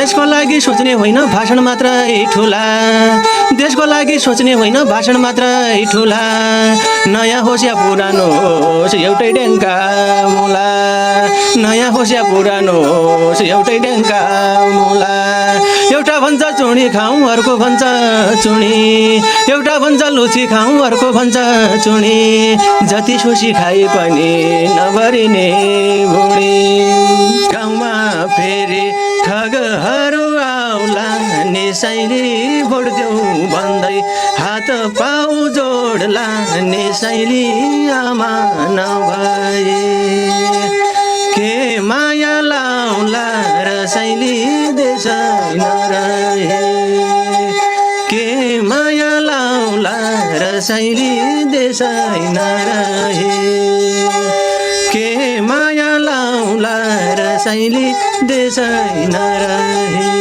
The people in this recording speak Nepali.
देशको लागि सोच्ने होइन भाषण मात्रै ठुला देशको लागि सोच्ने होइन भाषण मात्रै ठुला नयाँ होस् या पुरानो होस् एउटै ड्याङ्का मुला नयाँ होस् या पुरानो होस् एउटै ड्याङ्का मुला एउटा भन्छ चुडी खाउँ अर्को भन्छ चुडी एउटा भन्छ लुची खाउँ अर्को भन्छ चुडी जति सोची खाए पनि नभरिने बुढी गाउँमा फेरि ठगहरू आउला निसाइली भोट देऊ भन्दै हात पाउ जोड्ला निसाइली आमा नभए के माया लाउला रसाइली देशै नरहे के माया लाउला रसाइली देशै नरहे के माया लाउला रसाइली देशै नरहे